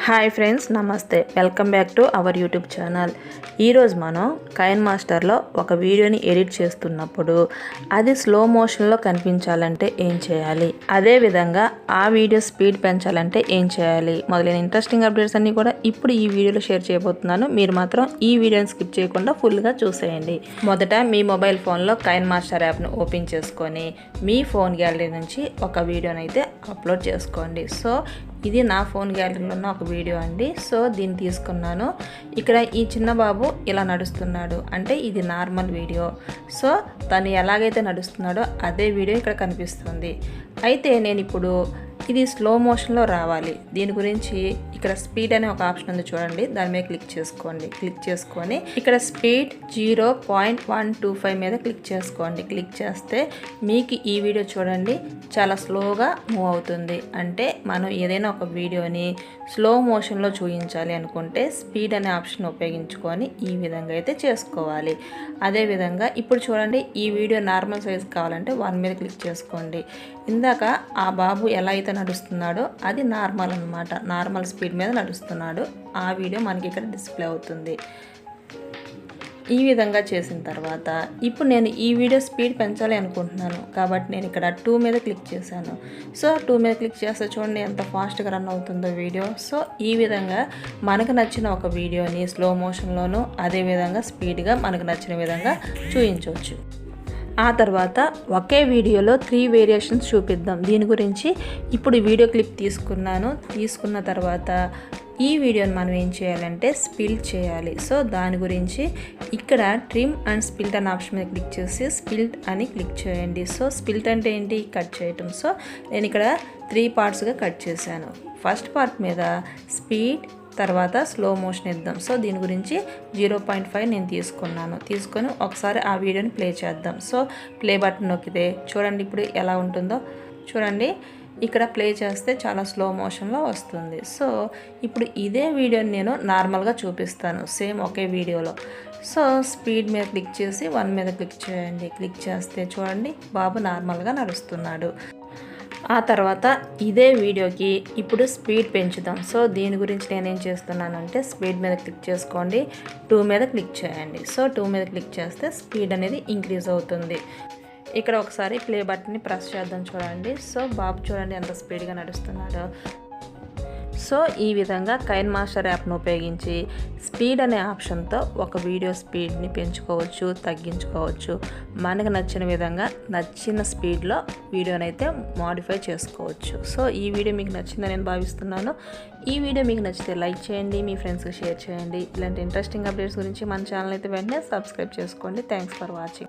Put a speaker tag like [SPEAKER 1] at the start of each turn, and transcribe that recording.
[SPEAKER 1] Hi friends, నమస్తే. Welcome back to our YouTube channel. ఈరోజు మనం కైన్ మాస్టర్లో ఒక వీడియోని ఎడిట్ చేస్తున్నప్పుడు అది స్లో మోషన్లో కనిపించాలంటే ఏం చేయాలి, అదేవిధంగా ఆ వీడియో స్పీడ్ పెంచాలంటే ఏం చేయాలి, మొదలైన ఇంట్రెస్టింగ్ అప్డేట్స్ అన్నీ కూడా ఇప్పుడు ఈ వీడియోలో షేర్ చేయబోతున్నాను. మీరు మాత్రం ఈ వీడియోని స్కిప్ చేయకుండా ఫుల్గా చూసేయండి. మొదట మీ మొబైల్ ఫోన్లో కైన్ మాస్టర్ యాప్ను ఓపెన్ చేసుకొని మీ ఫోన్ గ్యాలరీ నుంచి ఒక వీడియోని అయితే అప్లోడ్ చేసుకోండి. సో ఇది నా ఫోన్ గ్యాలరీలో ఉన్న ఒక వీడియో అండి. సో దీన్ని తీసుకున్నాను. ఇక్కడ ఈ చిన్న బాబు ఇలా నడుస్తున్నాడు అంటే ఇది నార్మల్ వీడియో. సో తను ఎలాగైతే నడుస్తున్నాడో అదే వీడియో ఇక్కడ కనిపిస్తుంది. అయితే నేను ఇప్పుడు ఇది స్లో మోషన్లో రావాలి, దీని గురించి ఇక్కడ స్పీడ్ అనే ఒక ఆప్షన్ ఉంది చూడండి, దాని మీద క్లిక్ చేసుకోండి. క్లిక్ చేసుకొని ఇక్కడ స్పీడ్ 0.125 మీద క్లిక్ చేసుకోండి. క్లిక్ చేస్తే మీకు ఈ వీడియో చూడండి చాలా స్లోగా మూవ్ అవుతుంది. అంటే మనం ఏదైనా ఒక వీడియోని స్లో మోషన్లో చూపించాలి అనుకుంటే స్పీడ్ అనే ఆప్షన్ ఉపయోగించుకొని ఈ విధంగా అయితే చేసుకోవాలి. అదేవిధంగా ఇప్పుడు చూడండి ఈ వీడియో నార్మల్ సైజ్ కావాలంటే 1 మీద క్లిక్ చేసుకోండి. ఇందాక ఆ బాబు ఎలా అయితే నడుస్తున్నాడో అది నార్మల్ అన్నమాట, నార్మల్ స్పీడ్ మీద నడుస్తున్నాడు. ఆ వీడియో మనకి ఇక్కడ డిస్ప్లే అవుతుంది. ఈ విధంగా చేసిన తర్వాత ఇప్పుడు నేను ఈ వీడియో స్పీడ్ పెంచాలి అనుకుంటున్నాను కాబట్టి నేను ఇక్కడ 2 మీద క్లిక్ చేశాను. సో 2 మీద క్లిక్ చేస్తే చూడండి ఎంత ఫాస్ట్గా రన్ అవుతుందో వీడియో. సో ఈ విధంగా మనకు నచ్చిన ఒక వీడియోని స్లో మోషన్లోనూ అదేవిధంగా స్పీడ్గా మనకు నచ్చిన విధంగా చూపించవచ్చు. ఆ తర్వాత ఒకే వీడియోలో 3 వేరియేషన్స్ చూపిద్దాం. దీని గురించి ఇప్పుడు వీడియో క్లిప్ తీసుకున్న తర్వాత ఈ వీడియోని మనం ఏం చేయాలంటే స్పిల్ట్ చేయాలి. సో దాని గురించి ఇక్కడ ట్రిమ్ అండ్ స్పిల్ట్ అనే ఆప్షన్ మీద క్లిక్ చేసి స్పిల్ట్ అని క్లిక్ చేయండి. సో స్పిల్ట్ అంటే ఏంటి, కట్ చేయటం. సో నేను ఇక్కడ 3 పార్ట్స్గా కట్ చేశాను. ఫస్ట్ పార్ట్ మీద స్పీడ్ తర్వాత స్లో మోషన్ ఇద్దాం. సో దీని గురించి 0.5 నేను తీసుకొని ఒకసారి ఆ వీడియోని ప్లే చేద్దాం. సో ప్లే బటన్ నొక్కితే చూడండి ఇప్పుడు ఎలా ఉంటుందో చూడండి. ఇక్కడ ప్లే చేస్తే చాలా స్లో మోషన్లో వస్తుంది. సో ఇప్పుడు ఇదే వీడియోని నేను నార్మల్గా చూపిస్తాను సేమ్ ఒకే వీడియోలో. సో స్పీడ్ మీద క్లిక్ చేసి 1 మీద క్లిక్ చేయండి. క్లిక్ చేస్తే చూడండి బాబు నార్మల్గా నడుస్తున్నాడు. ఆ తర్వాత ఇదే వీడియోకి ఇప్పుడు స్పీడ్ పెంచుదాం. సో దీని గురించి నేనేం చేస్తున్నానంటే స్పీడ్ మీద క్లిక్ చేసుకోండి, 2 మీద క్లిక్ చేయండి. సో 2 మీద క్లిక్ చేస్తే స్పీడ్ అనేది ఇంక్రీజ్ అవుతుంది. ఇక్కడ ఒకసారి ప్లే బటన్ని ప్రెస్ చేద్దాం చూడండి. సో బాబు చూడండి ఎంత స్పీడ్గా నడుస్తున్నాడో. సో ఈ విధంగా కైన్ మాస్టర్ యాప్ను ఉపయోగించి స్పీడ్ అనే ఆప్షన్తో ఒక వీడియో స్పీడ్ని పెంచుకోవచ్చు, తగ్గించుకోవచ్చు. మనకు నచ్చిన విధంగా నచ్చిన స్పీడ్లో వీడియోని అయితే మాడిఫై చేసుకోవచ్చు. సో ఈ వీడియో మీకు నచ్చిందని నేను భావిస్తున్నాను. ఈ వీడియో మీకు నచ్చితే లైక్ చేయండి, మీ ఫ్రెండ్స్కి షేర్ చేయండి. ఇలాంటి ఇంట్రెస్టింగ్ అప్డేట్స్ గురించి మన ఛానల్ అయితే వెంటనే సబ్స్క్రైబ్ చేసుకోండి. Thanks for watching.